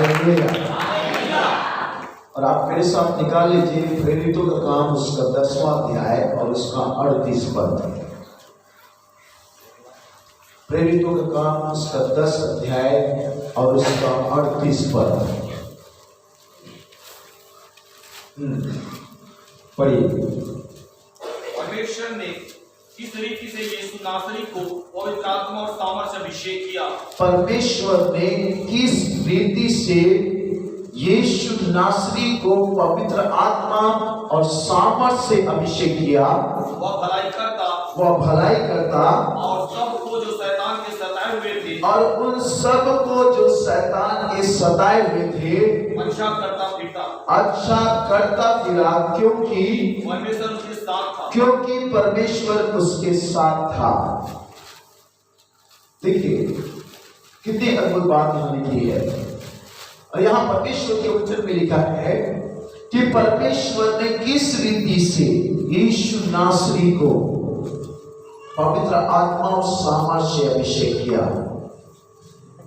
Hallelujah. और आप मेरे साथ निकाल लीजिए प्रेरितों का काम उसका 10वां अध्याय और उसका 38 पद। प्रेरितों का काम उसका 10 अध्याय और उसका 38 पद पढ़िए। परमेश्वर ने किस रीति से यीशु नासरी को पवित्र आत्मा और सामर्थ से अभिषेक किया। परमेश्वर ने किस रीति से यीशु नासरी को पवित्र आत्मा और सामर्थ से अभिषेक किया। वह भलाई करता और सबको जो शैतान के सताए हुए थे, और उन सब को जो शैतान के सताए हुए थे अच्छा करता फिरा, क्योंकि परमेश्वर उसके साथ था। देखिए कितनी अद्भुत बात यहाँ लिखी है। और यहाँ परमेश्वर के वचन में लिखा है कि परमेश्वर ने किस रीति से यीशु नासरी को पवित्र आत्मा और सामर्थ से अभिषेक किया।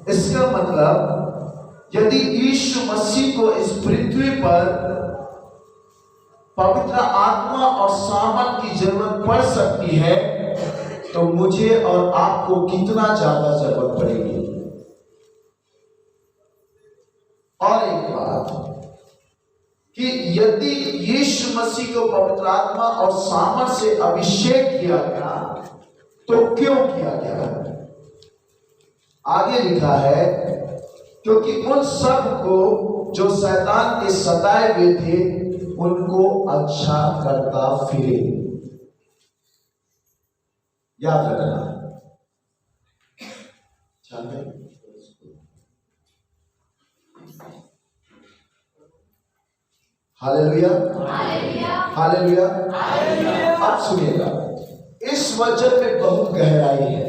इसका मतलब यदि यीशु मसीह को इस पृथ्वी पर पवित्र आत्मा और सामर्थ की जरूरत पड़ सकती है, तो मुझे और आपको कितना ज्यादा जरूरत पड़ेगी। और एक बात कि यदि यीशु मसीह को पवित्र आत्मा और सामर्थ से अभिषेक किया गया तो क्यों किया गया? आगे लिखा है क्योंकि उन सब को जो शैतान के सताए हुए थे उनको अच्छा करता फिरे। याद रखना। Hallelujah, hallelujah. अब सुनिएगा, इस वचन में बहुत गहराई है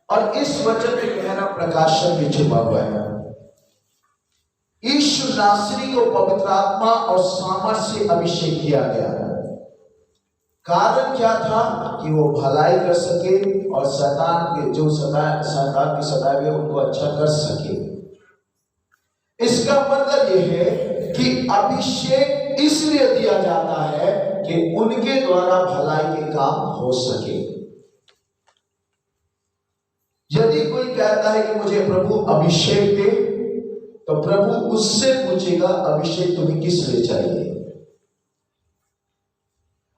और इस वचन में गहरा प्रकाशन भी छुपा हुआ है। यीशु नासरी को पवित्र आत्मा और सामर्थ से अभिषेक किया गया। कारण क्या था? कि वो भलाई कर सके और शैतान के जो शैतान के सताए हुए उनको अच्छा कर सके। इसका मतलब यह है कि अभिषेक इसलिए दिया जाता है कि उनके द्वारा भलाई के काम हो सके। यदि कोई कहता है कि मुझे प्रभु अभिषेक दे, तो प्रभु उससे पूछेगा अभिषेक तुम्हें किस लिए चाहिए।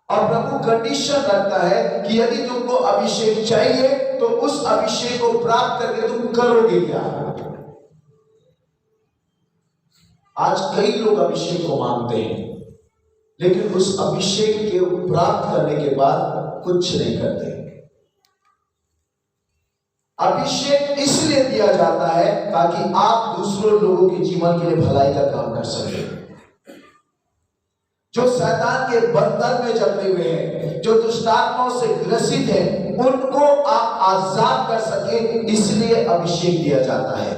और प्रभु कंडीशन रखता है कि यदि तुमको अभिषेक चाहिए तो उस अभिषेक को प्राप्त करके तुम करोगे क्या। आज कई लोग अभिषेक को मांगते हैं लेकिन उस अभिषेक के प्राप्त करने के बाद कुछ नहीं करते। अभिषेक इसलिए दिया जाता है ताकि आप दूसरों लोगों के जीवन के लिए भलाई का काम कर सके। जो शैतान के बंधन में जकड़े हुए हैं, जो दुष्ट आत्माओं से ग्रसित हैं, उनको आप आजाद कर सके, इसलिए अभिषेक दिया जाता है।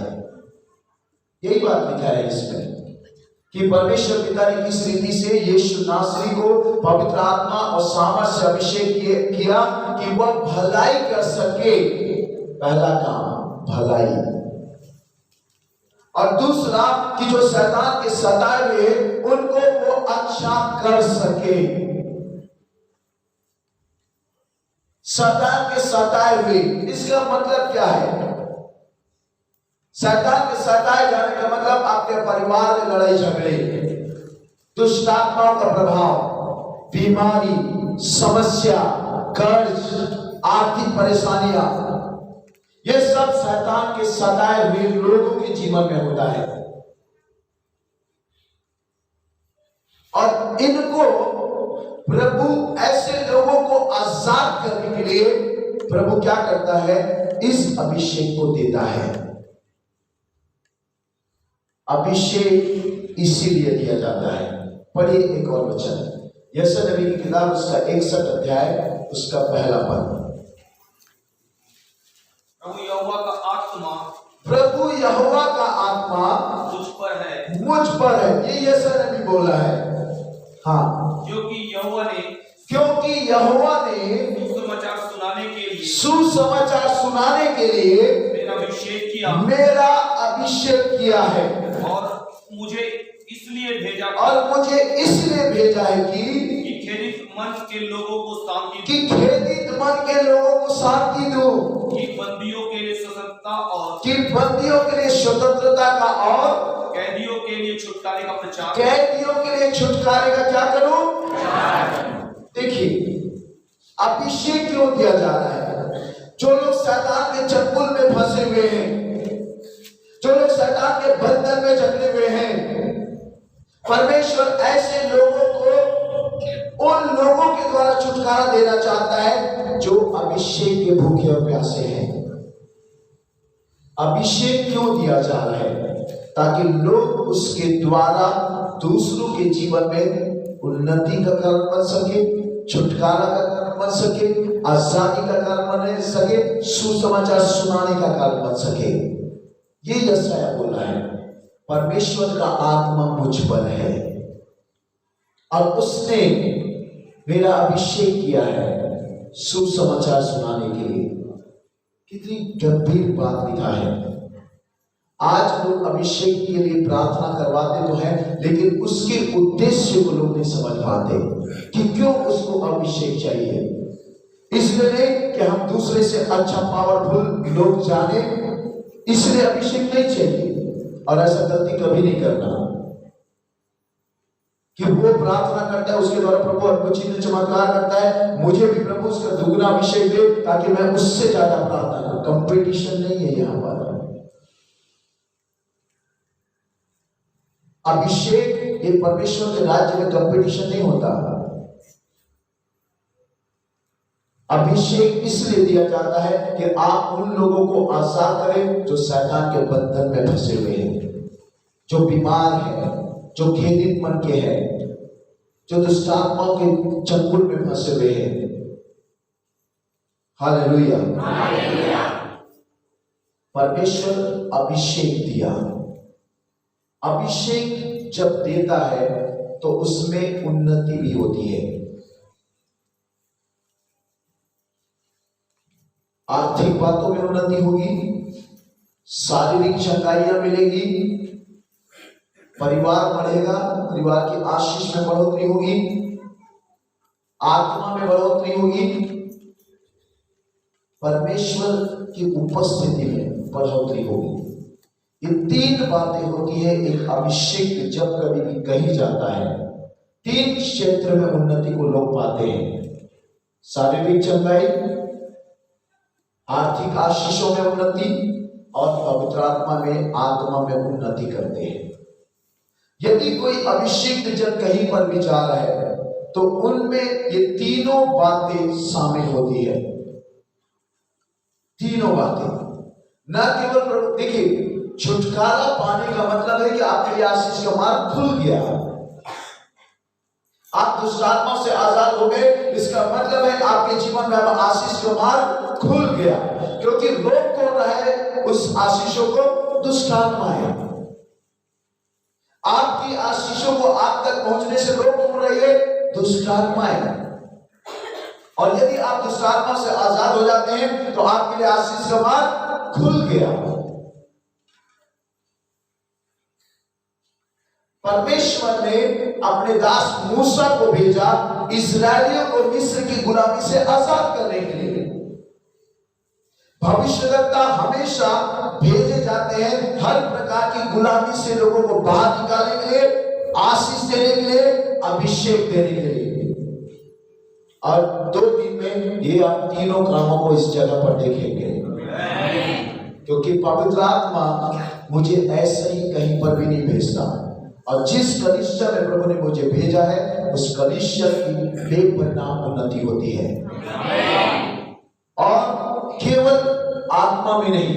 यही बात लिखा है इसमें कि परमेश्वर पिता ने किस रीति से यीशु नासरी को पवित्र आत्मा और सामर्थ से अभिषेक किया कि वह भलाई कर सके। पहला काम भलाई, और दूसरा कि जो शैतान के सताए हुए उनको वो अच्छा कर सके। शैतान के सताए हुए, इसका मतलब क्या है? शैतान के सताए जाने का मतलब आपके परिवार में लड़ाई झगड़े, दुष्ट आत्माओं का प्रभाव, बीमारी, समस्या, कर्ज, आर्थिक परेशानियां, ये सब शैतान के सताए हुए लोगों के जीवन में होता है। और इनको प्रभु ऐसे लोगों को आजाद करने के लिए प्रभु क्या करता है? इस अभिषेक को देता है। अभिषेक इसीलिए दिया जाता है। पढ़िए एक और वचन, यशायाह नबी की किताब उसका 61 अध्याय उसका पहला पद। प्रभु यहोवा का आत्मा मुझ पर है। ये यशायाह नबी बोला है। हाँ, क्योंकि यहोवा ने सुसमाचार सुनाने के लिए मेरा अभिषेक किया मेरा अभिषेक किया है और मुझे इसलिए भेजा और मुझे इसलिए भेजा है कि खेदित मन के लोगों को शांति कि खेदित मन के लोगों को शांति दूं, कि बंदियों के लिए स्वतंत्रता और कि बंदियों के लिए स्वतंत्रता का और कैदियों के लिए छुटकारे का प्रचार कैदियों के लिए छुटकारे का क्या करूं? देखिए अभिषेक क्यों दिया जा रहा है? जो लोग शैतान के चंगुल में फंसे हुए हैं, जो लोग शैतान के बंधन में जकड़े हुए हैं, परमेश्वर ऐसे लोगों को उन लोगों के द्वारा छुटकारा देना चाहता है जो अभिषेक के भूखे और प्यासे हैं। अभिषेक क्यों दिया जा रहा है? ताकि लोग उसके द्वारा दूसरों के जीवन में उन्नति का कारण बन सके, छुटकारा का कारण बन सके, आजादी का कारण बन सके, सुसमाचार सुनाने का कारण बन सके। ये यशायाह बोल रहा है, परमेश्वर का आत्मा मुझ पर है और उसने मेरा अभिषेक किया है सुसमाचार सुनाने के लिए। कितनी गंभीर बात लिखा है। आज लोग अभिषेक के लिए प्रार्थना करवाते तो हैं, लेकिन उसके उद्देश्य को लोग नहीं समझ पाते कि क्यों उसको अभिषेक चाहिए। इसलिए नहीं कि हम दूसरे से अच्छा पावरफुल लोग जाने, इसलिए अभिषेक नहीं चाहिए। और ऐसा गलती कभी नहीं करना कि वो प्रार्थना करता है, उसके द्वारा प्रभु अद्भुत चिन्ह चमत्कार करता है, मुझे भी प्रभु उसका दुगना अभिषेक दे ताकि मैं उससे ज्यादा प्रार्थना करूं। कंपटीशन नहीं है यहां पर। अभिषेक ये परमेश्वर के राज्य में कंपटीशन नहीं होता। अभिषेक इसलिए दिया जाता है कि आप उन लोगों को आजाद करें जो शैतान के बंधन में फंसे हुए हैं, जो बीमार है, जो खेदित मन के हैं, जो दुष्टात्माओं के चंगुल में फंसे हुए हैं। हालेलुया। परमेश्वर अभिषेक दिया। अभिषेक जब देता है तो उसमें उन्नति भी होती है। आर्थिक बातों में उन्नति होगी, शारीरिक चंगाइयां मिलेगी, परिवार बढ़ेगा, परिवार की आशीष में बढ़ोतरी होगी, आत्मा में बढ़ोतरी होगी, परमेश्वर की उपस्थिति में बढ़ोतरी होगी। ये तीन बातें होती है एक अभिषेक जब कभी भी कही जाता है। तीन क्षेत्र में उन्नति को लोग पाते हैं, शारीरिक चंगाई, आर्थिक आशीषों में उन्नति और पवित्र आत्मा में, आत्मा में उन्नति करते हैं। यदि कोई अभिषेक जब कहीं पर भी जा रहा है तो उनमें ये तीनों बातें शामिल होती है। तीनों बातें न केवल प्रभु, देखिए छुटकारा पाने का मतलब है कि आपके लिए आशीष का मार्ग खुल गया, आप दुष्टात्मा से आजाद हो गए। इसका मतलब है आपके जीवन में आशीष का मार्ग खुल गया, क्योंकि रोक कौन रहा है उस आशीषों को? दुष्टात्मा है। आपकी आशीषों को आप तक पहुंचने से रोक कौन रही है? दुष्टात्मा है। और यदि आप दुष्टात्मा से आजाद हो जाते हैं तो आपके लिए आशीष का मार्ग खुल गया। परमेश्वर ने अपने दास मूसा को भेजा इस्राएलियों को मिस्र की गुलामी से आजाद करने के लिए। भविष्यवक्ता हमेशा भेजे जाते हैं हर प्रकार की गुलामी से लोगों को बाहर निकालने के लिए, आशीष देने के लिए, अभिषेक देने के लिए। और 2 दिन में ये आप तीनों कामों को इस जगह पर देखेंगे, क्योंकि पवित्र आत्मा मुझे ऐसे ही कहीं पर भी नहीं भेजता। और जिस कलीसिया में प्रभु ने मुझे भेजा है उस कलीसिया की बेपरिणाम उन्नति होती है। और केवल आत्मा में नहीं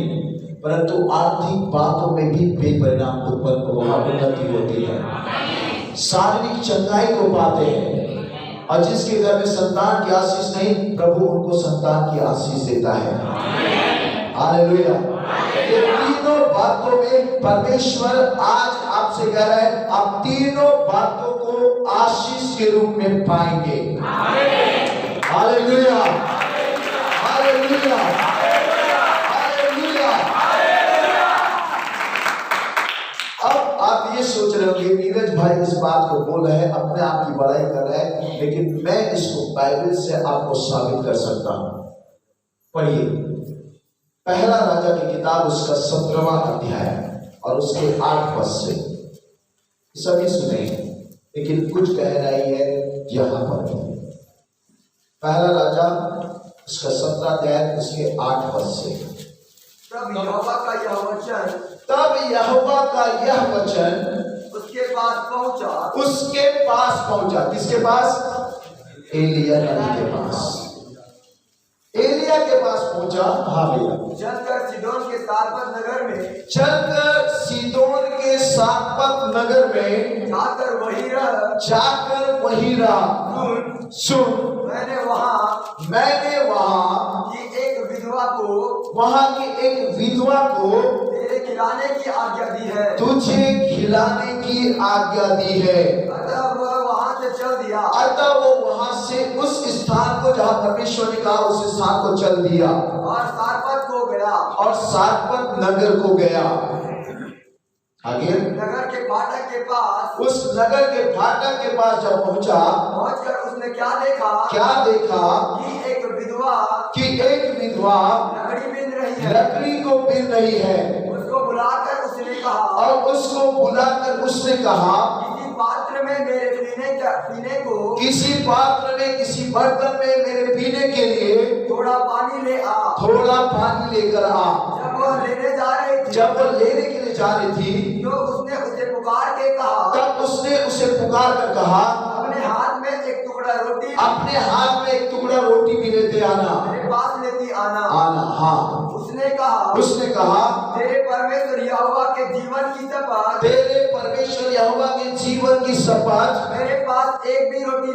परंतु आर्थिक बातों में भी बेपरिणाम उत्पन्न उन्नति होती है। शारीरिक चंगाई को पाते हैं, और जिसके घर में संतान की आशीष नहीं प्रभु उनको संतान की आशीष देता है। हालेलुया। ये तीनों बातों में परमेश्वर आज आपसे कह रहा है आप तीनों बातों को आशीष के रूप में पाएंगे। Hallelujah, hallelujah, hallelujah. लेकिन मैं इसको बाइबल से आपको साबित कर सकता हूं। पढ़िए पहला राजा की किताब उसका 17वां अध्याय और उसके 8 पद से। सभी सुने, लेकिन कुछ गहराई है यहां पर। पहला राजा उसका 17 अध्याय उसके 8 पद से। तब यहोवा का यह वचन उसके पास पहुंचा। किसके पास? एलिया नबी के पास। एलिया के पास पहुंचा। हाँ भैया। चलकर सीदोन के सारपत नगर में जाकर वही रह। सुन मैंने वहां की एक विधवा को तेरे खिलाने की आज्ञा दी है। तुझे खिलाने की आज्ञा दी है। अतः वह वहां से चल दिया। अतः वो वहां से उस स्थान को जहां परमेश्वर ने कहा उस स्थान को चल दिया और सारपत नगर को गया। आगे नगर के फाटक के पास, उस नगर के फाटक के पास जब पहुंचकर उसने क्या देखा कि एक विधवा लकड़ी को बीन रही है। उसको बुलाकर उसने कहा किसी पात्र में मेरे पीने को, किसी बर्तन में मेरे पीने के लिए थोड़ा पानी लेकर आ। जब वो लेने के लिए जा रही थी तो उसने उसे पुकार के कहा, तब उसने उसे पुकार कर कहा अपने हाथ में एक टुकड़ा रोटी भी लेते आना, मेरे पास लेती आना। हाँ। उसने कहा तेरे परमेश्वर यहोवा के जीवन की शपथ मेरे पास एक भी रोटी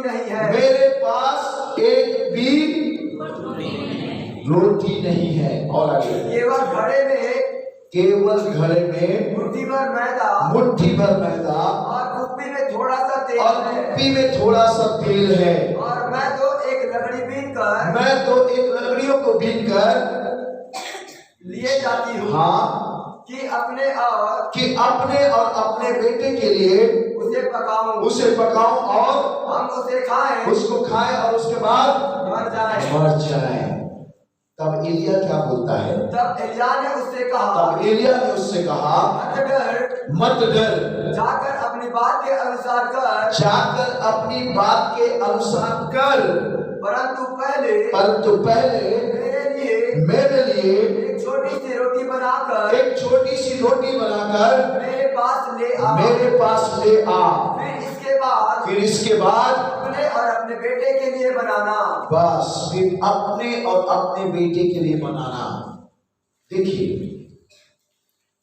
नहीं है। और आगे केवल घड़े में मुट्ठी भर मैदा और कुप्पी में थोड़ा सा तेल है। और मैं तो एक लकड़ियों को बीनकर लिए जाती हूँ। हाँ कि अपने और अपने बेटे के लिए उसे पकाऊं और हम उसको खाएं और उसके बाद मर जाए। तब एलिया क्या बोलता है? तब एलिया ने उससे कहा मत डर, जाकर अपनी बात के अनुसार कर। परंतु पहले मेरे लिए एक छोटी सी रोटी बनाकर मेरे पास ले आ। फिर इसके बाद अपने और अपने बेटे के लिए बनाना। बस फिर अपने और अपने बेटे के लिए बनाना। देखिए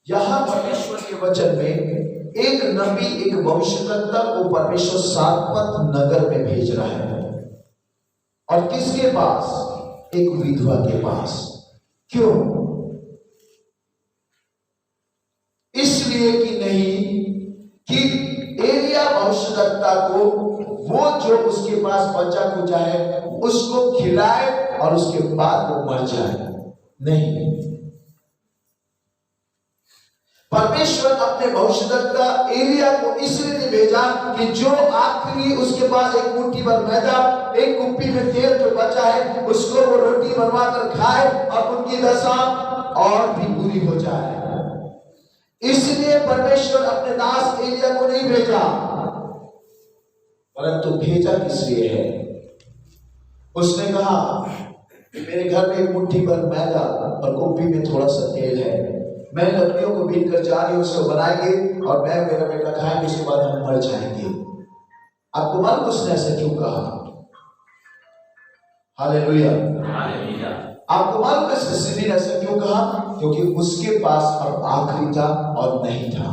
यहां परमेश्वर के वचन में एक नबी, एक भविष्यद्वक्ता को परमेश्वर सारपत नगर में भेज रहा है। और किसके पास? एक विधवा के पास। क्यों? इसलिए कि नहीं कि एलिया भविष्यद्वक्ता को वो जो उसके पास बच्चा कुचा है उसको खिलाए और उसके बाद वो मर जाए। नहीं, परमेश्वर अपने भविष्यद्वक्ता एलिया को इसलिए नहीं भेजा कि जो आखिरी उसके पास एक मुट्ठी भर मैदा, एक कुप्पी में तेल जो बचा है उसको वो रोटी बनवा कर खाए और उनकी दशा और भी बुरी हो जाए। इसलिए परमेश्वर अपने दास एलिया को नहीं भेजा, परंतु भेजा किस लिए है? उसने कहा मेरे घर में एक मुट्ठी भर मैदा और कुप्पी में थोड़ा सा तेल है, मैं लकड़ियों को बीन कर जा रही हूं, उसको बनाएंगे और मैं मेरा बेटा खाएंगे, उसके बाद हम मर जाएंगे। आपको मालूम उसने ऐसा क्यों कहा? हालेलुया। आपको मालूम है स्थिति ने ऐसा क्यों कहा? क्योंकि उसके पास अब आखिरी था और नहीं था।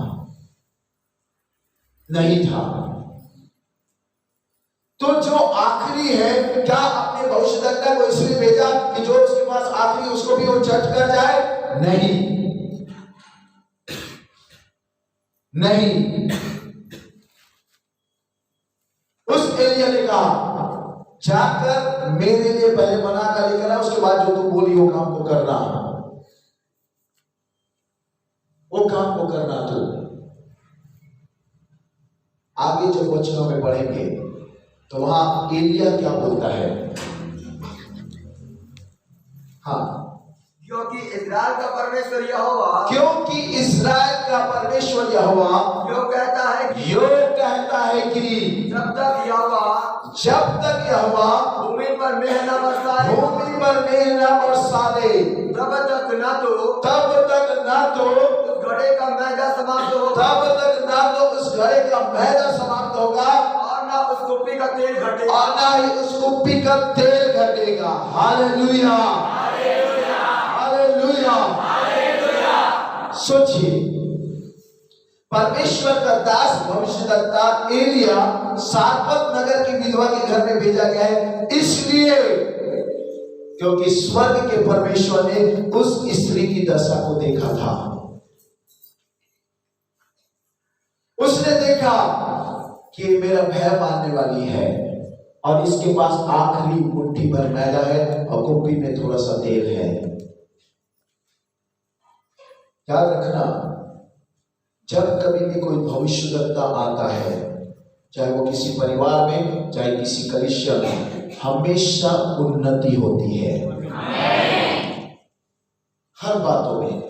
तो जो आखिरी है, क्या अपने भविष्यद्वक्ता को इसलिए भेजा कि जो उसके पास आखिरी उसको भी वो चट कर जाए? नहीं। उस एलिया ने कहा जाकर मेरे लिए पहले बना कर लेकर आ, उसके बाद जो तू बोली वो काम को करना, तू आगे जब वचनों में पढ़ेंगे तो वहां एलिया क्या बोलता है? हाँ, क्योंकि इस्राएल का परमेश्वर यहोवा क्योंकि इस्राएल का परमेश्वर यहोवा यो कहता है कि जब तक यहोवा भूमि पर मेघ न बरसाए तब तक न तो उस घड़े का मैदा समाप्त होगा और न उस कुप्पी का तेल घटेगा और ना ही उस कुप्पी का तेल घटेगा। Hallelujah, hallelujah. सोचिए, परमेश्वर का दास भविष्यद्वक्ता एलिया सारपत नगर की विधवा के घर में भेजा गया है, इसलिए क्योंकि स्वर्ग के परमेश्वर ने उस स्त्री की दशा को देखा था। उसने देखा कि मेरा भय मानने वाली है और इसके पास आखिरी मुट्ठी भर मैदा है और कुप्पी में थोड़ा सा तेल है। याद रखना, जब कभी भी कोई भविष्यद्वक्ता आता है, चाहे वो किसी परिवार में, चाहे किसी कलीसिया में, हमेशा उन्नति होती है हर बातों में।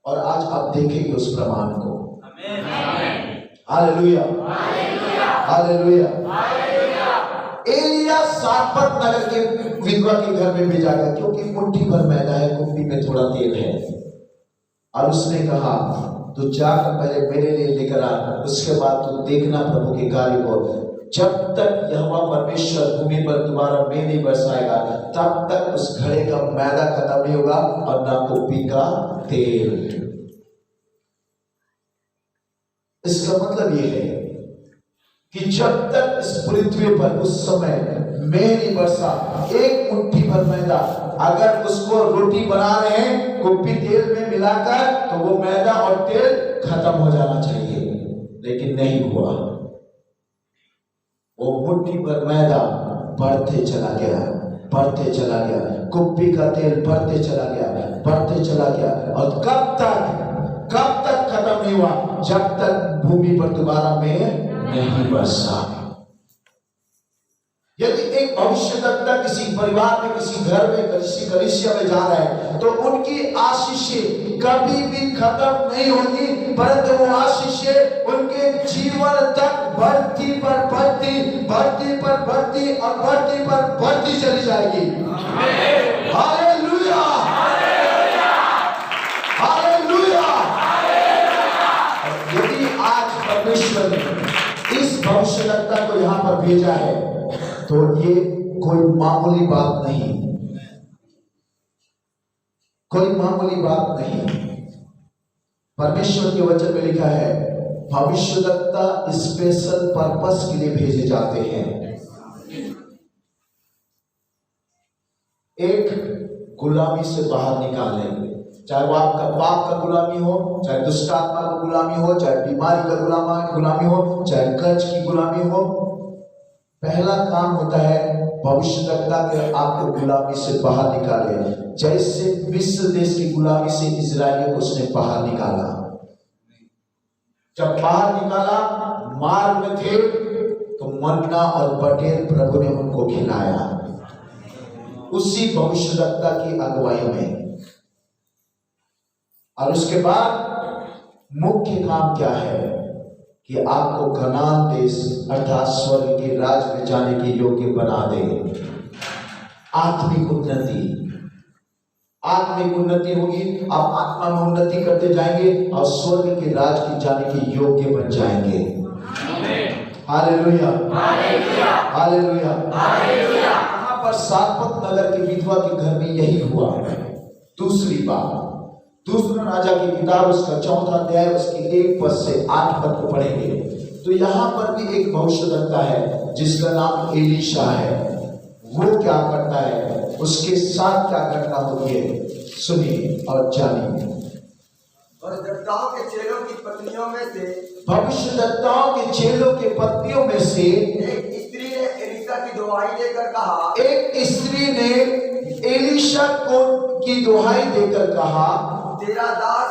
और आज आप देखेंगे उस प्रमाण को। Hallelujah, hallelujah. एलिया सारपत नगर के विधवा के घर में भेजा गया क्योंकि मुट्ठी भर मैदा है, कुप्पी में थोड़ा तेल है। और उसने कहा तू जाकर पहले मेरे लिए लेकर आ, उसके बाद तू देखना प्रभु के कार्य को। जब तक यहोवा परमेश्वर भूमि पर दोबारा मेघ नहीं बरसाएगा तब तक उस घड़े का मैदा खत्म नहीं होगा और ना कुप्पी का तेल। इसका मतलब यह है कि जब तक इस पृथ्वी पर उस समय मेघ नहीं बरसा, एक मुट्ठी भर मैदा अगर उसको रोटी बना रहे हैं कुप्पी तेल में मिलाकर, तो वो मैदा और तेल खत्म हो जाना चाहिए, लेकिन नहीं हुआ। वो मुट्ठी भर मैदा बढ़ते चला गया, कुप्पी का तेल बढ़ते चला गया और कब तक खत्म नहीं हुआ? जब तक भूमि पर दोबारा मेघ नहीं बरसा। यदि एक भविष्यद्वक्ता किसी परिवार में, किसी घर में, किसी कलीसिया में जा रहा है, तो उनकी आशीषें कभी भी खत्म नहीं होगी, परंतु वो आशीषें उनके जीवन तक बढ़ती चली जाएगी। Hallelujah, hallelujah. यदि आज परमेश्वर ने इस भविष्यद्वक्ता को यहां पर भेजा है तो ये कोई मामूली बात नहीं, परमेश्वर के वचन में लिखा है भविष्यद्वक्ता स्पेशल पर्पस के लिए भेजे जाते हैं। एक गुलामी से बाहर निकालने, चाहे वो आपका पाप का गुलामी हो, चाहे दुष्टात्मा का गुलामी हो, चाहे बीमारी का गुलामी हो, चाहे कर्ज की गुलामी हो। पहला काम होता है भविष्यद्वक्ता के आपको गुलामी से बाहर निकाले, जैसे मिस्र देश की गुलामी से इजरायलियों को उसने बाहर निकाला। जब बाहर निकाला, मार्ग में थे तो मन्ना और बटेर प्रभु ने उनको खिलाया, उसी भविष्यद्वक्ता की अगुवाई में। और उसके बाद मुख्य काम क्या है कि आपको कनान देश अर्थात स्वर्ग के राज्य में जाने के योग्य बना दे। आत्मिक उन्नति होगी, आप आत्मा में उन्नति करते जाएंगे और स्वर्ग के राज्य की जाने के योग्य बन जाएंगे। Hallelujah, hallelujah. यहाँ पर सारपत नगर के विधवा के घर में यही हुआ। दूसरी बात, दूसरा राजा की किताब उसका 4वां अध्याय उसके 1 पद से 8 पद को पढ़ेंगे तो यहाँ पर भी एक भविष्यद्वक्ता है जिसका नाम एलीशा है। वो क्या करता है, उसके साथ क्या घटना होती है, सुनिए और जानिए। और भविष्यद्वक्ताओं के चेलों की पत्नियों में से एक स्त्री ने एलीशा की दुहाई देकर कहा, तेरा दास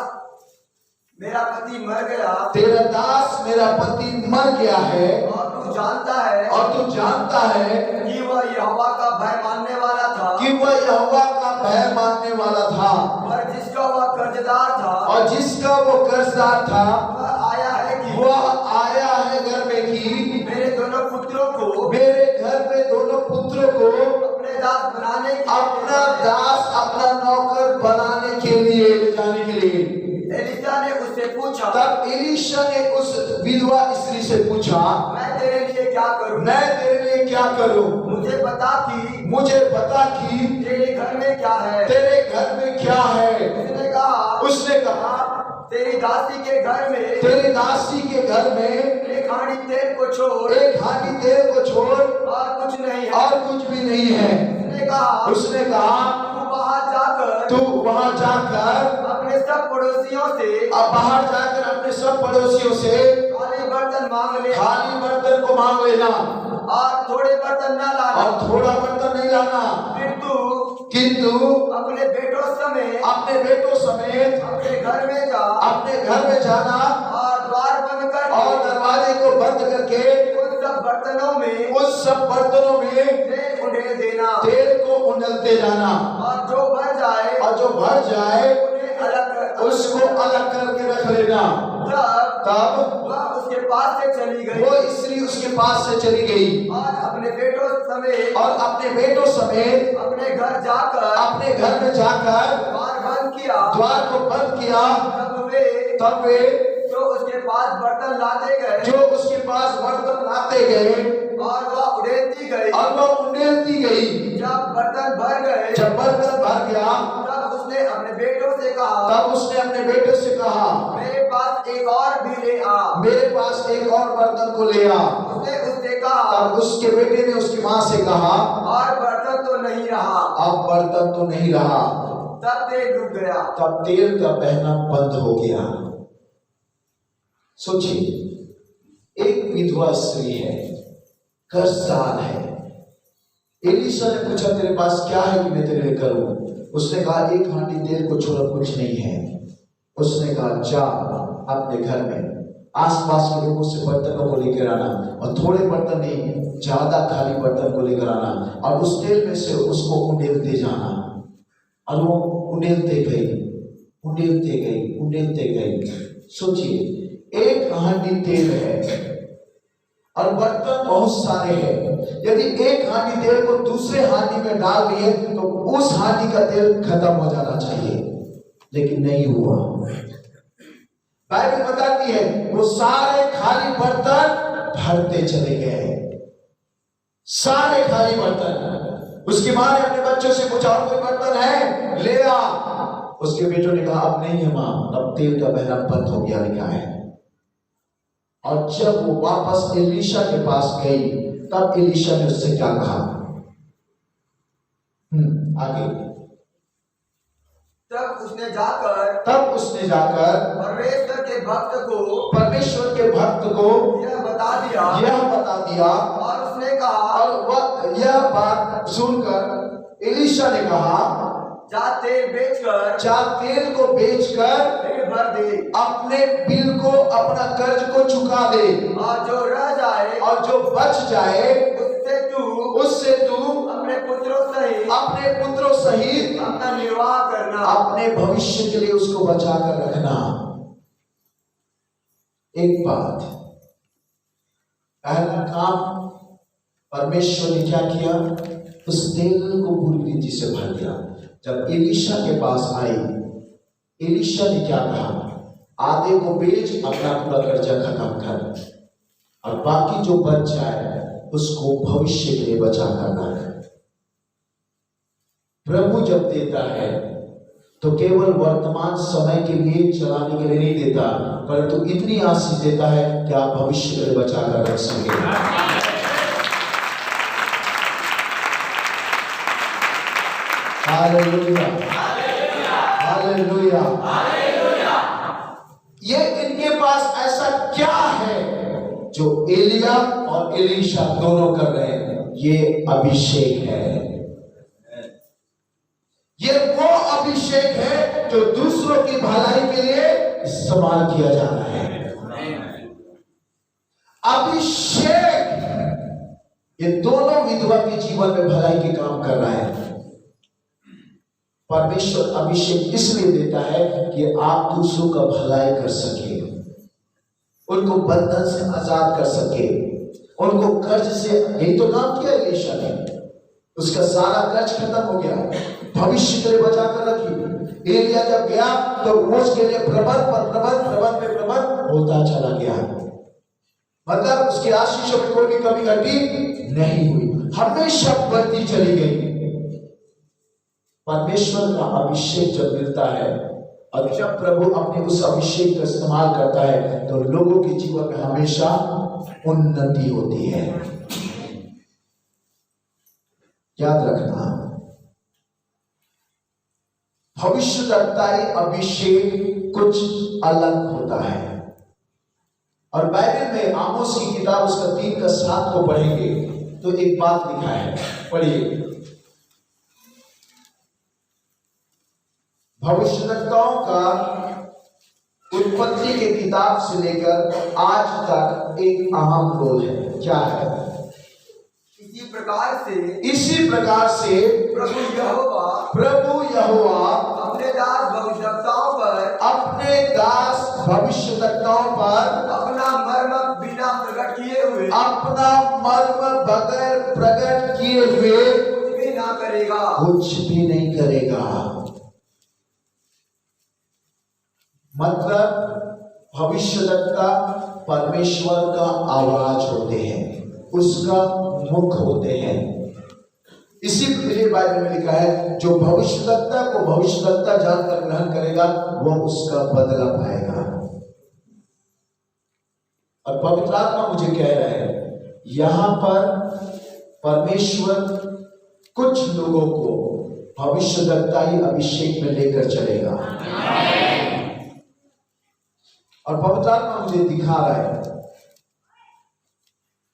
मेरा पति मर गया तेरा दास मेरा पति मर गया है और तू जानता है और तू जानता है कि वह यहोवा का भय मानने वाला था कि वह यहोवा का भय मानने वाला था और जिसका वह कर्जदार था और जिसका वो कर्जदार था वह आया है कि वह आया है घर में कि मेरे दोनों पुत्रों को मेरे घर में दोनों पुत्रों को अपने दास बनाने के अपना दास अपना नौकर बनाने के लिए ले जाने के लिए। एलिशा ने उससे पूछा तब एलीशा ने उस विधवा स्त्री से पूछा मैं तेरे लिए क्या करूं? मैं तेरे लिए क्या करूं? मुझे बता कि तेरे घर में क्या है? तेरे घर में क्या है? उसने कहा तेरी दासी के घर में तेरी दासी के घर में एक हांडी तेल को छोड़ एक हांडी तेल को छोड़ और कुछ नहीं है और कुछ भी नहीं है। उसने कहा तू वहां जाकर अपने सब पड़ोसियों से अब बाहर जाकर अपने सब पड़ोसियों से खाली बर्तन मांग ले खाली बर्तन को मांग लेना और थोड़े बर्तन ना लाना और थोड़ा बर्तन नहीं लाना, किंतु अपने बेटों समेत अपने घर में जाना और द्वार बंद कर और दरवाजे को बंद करके उन सब बर्तनों में तेल उंडेल देना तेल को उंडलते जाना और जो भर जाए उन्हें अलग कर उसको अलग करके रख लेना। तब वह उसके पास से चली गई वो स्त्री उसके पास से चली गई और अपने बेटों समेत अपने घर में जाकर द्वार को बंद किया तब वे जो उसके पास बर्तन लाते गए और वह उड़ेलती गई। जब बर्तन भर गया तब उसने अपने बेटों से कहा तब उसने अपने बेटे से कहा मेरे पास एक और भी ले आ। मेरे पास एक और बर्तन को ले आ। उसने उससे कहा तब उसके बेटे ने उसकी माँ से कहा और बर्तन तो नहीं रहा। अब बर्तन तो नहीं रहा। तब तेल रुक गया। तब तेल का बहना बंद हो गया। सोचिए, एक विधवा स्त्री है, कर्जदार है। एलीशा ने पूछा तेरे पास क्या है कि मैं तेरे लिए करूं? उसने कहा एक हांडी तेल को छोड़ा कुछ नहीं है। उसने कहा जा अपने घर में आसपास के लोगों से बर्तनों को लेकर आना और थोड़े बर्तन नहीं, ज्यादा खाली बर्तन को लेकर आना और उस तेल में से उसको उंडेलते जाना। और वो उंडेलते गई। सोचिए, एक हांडी तेल है और बर्तन बहुत सारे हैं। यदि एक हांडी तेल को दूसरे हांडी में डाल दिए तो उस हांडी का तेल खत्म हो जाना चाहिए, लेकिन नहीं हुआ। बाइबल बताती है वो सारे खाली बर्तन भरते चले गए, सारे खाली बर्तन। उसकी मां ने अपने बच्चों से पूछा और कोई बर्तन है? ले आ। उसके बेटों ने कहा अब नहीं है मां, अब तेल का बहना बंद हो गया, लिखा है। और जब वो वापस एलीशा के पास गई तब एलीशा ने उससे क्या कहा? आगे तब उसने जाकर परमेश्वर के भक्त को यह बता दिया और उसने कहा और वह यह बात सुनकर एलीशा ने कहा जा तेल को बेचकर बिल भर दे, अपने बिल को, अपना कर्ज को चुका दे और जो रह जाए और जो बच जाए उससे तू अपने पुत्रों सहित अपना निर्वाह करना, अपने भविष्य के लिए उसको बचा कर रखना। एक बात, पहला काम परमेश्वर ने क्या किया? उस तेल को पूरी रीति से भर दिया। जब एलीशा के पास आई, एलीशा ने क्या कहा? आधे को बेच, अपना पूरा कर्जा खत्म कर और बाकी जो बच जाए उसको भविष्य के लिए बचा कर रख। प्रभु जब देता है तो केवल वर्तमान समय के लिए, चलाने के लिए नहीं देता, परंतु इतनी आशीष देता है कि आप भविष्य के लिए बचा कर रख सकें। Hallelujah, hallelujah, hallelujah. ये इनके पास ऐसा क्या है जो एलिया और एलीशा दोनों कर रहे हैं? ये अभिषेक है। ये वो अभिषेक है जो दूसरों की भलाई के लिए इस्तेमाल किया जाना है। अभिषेक, ये दोनों विधवा के जीवन में भलाई के काम कर रहा है। परमेश्वर अभिषेक इसलिए देता है कि आप दूसरों का भलाई कर सके, उनको बंधन से आजाद कर सके, उनको कर्ज से, यही तो काम किया एलीशा ने। उसका सारा कर्ज खत्म हो गया, भविष्य के लिए बचा कर रखी। एलिया जब गया तो उसके लिए प्रबंध पर प्रबंध, प्रबंध पे प्रबंध होता चला गया। मतलब उसकी आशीषों में कोई भी कमी घटी नहीं हुई, हमेशा बढ़ती चली गई। परमेश्वर का अभिषेक जब मिलता है और जब प्रभु अपने उस अभिषेक का इस्तेमाल करता है तो लोगों के जीवन में हमेशा उन्नति होती है। याद रखना, भविष्यद्वक्ताई अभिषेक कुछ अलग होता है। और बाइबल में आमोस की किताब उसका 3:7 को पढ़ेंगे तो एक बात लिखा है, पढ़िए। भविष्यद्वक्ताओं का उत्पत्ति के किताब से लेकर आज तक एक अहम रोल है। क्या है? इसी प्रकार से प्रभु यहोवा अपने दास भविष्यद्वक्ताओं पर अपना मर्म बिना प्रकट किए हुए अपना मर्म बगैर प्रकट किए हुए कुछ भी ना करेगा, कुछ भी नहीं करेगा। मतलब भविष्यद्वक्ता परमेश्वर का आवाज होते हैं, उसका मुख होते हैं। इसीलिए बाइबल में लिखा है जो भविष्यद्वक्ता को भविष्यद्वक्ता जानकर ग्रहण करेगा वह उसका बदला पाएगा। और पवित्र आत्मा मुझे कह रहा है यहां पर परमेश्वर कुछ लोगों को भविष्यद्वक्ताई अभिषेक में लेकर चलेगा। और पवित्र आत्मा मुझे दिखा रहा है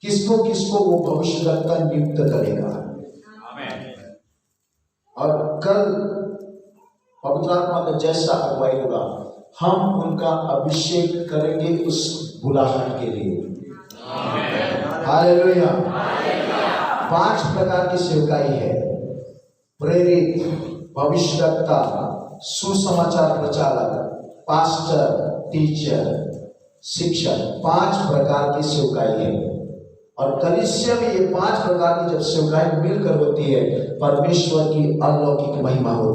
किसको किसको वो भविष्यद्वक्ता नियुक्त करेगा। और कल पवित्र आत्मा का जैसा अगुवाई होगा हम उनका अभिषेक करेंगे उस बुलाहट के लिए। हालेलुया। 5 प्रकार की सेवकाई है, प्रेरित, भविष्यद्वक्ता, सुसमाचार प्रचारक, पास्टर, टीचर, शिक्षक। 5 प्रकार की सेवकाई है। और कलीसिया में ये 5 प्रकार की जब सेवकाई मिलकर होती है परमेश्वर की अलौकिक महिमा होती है।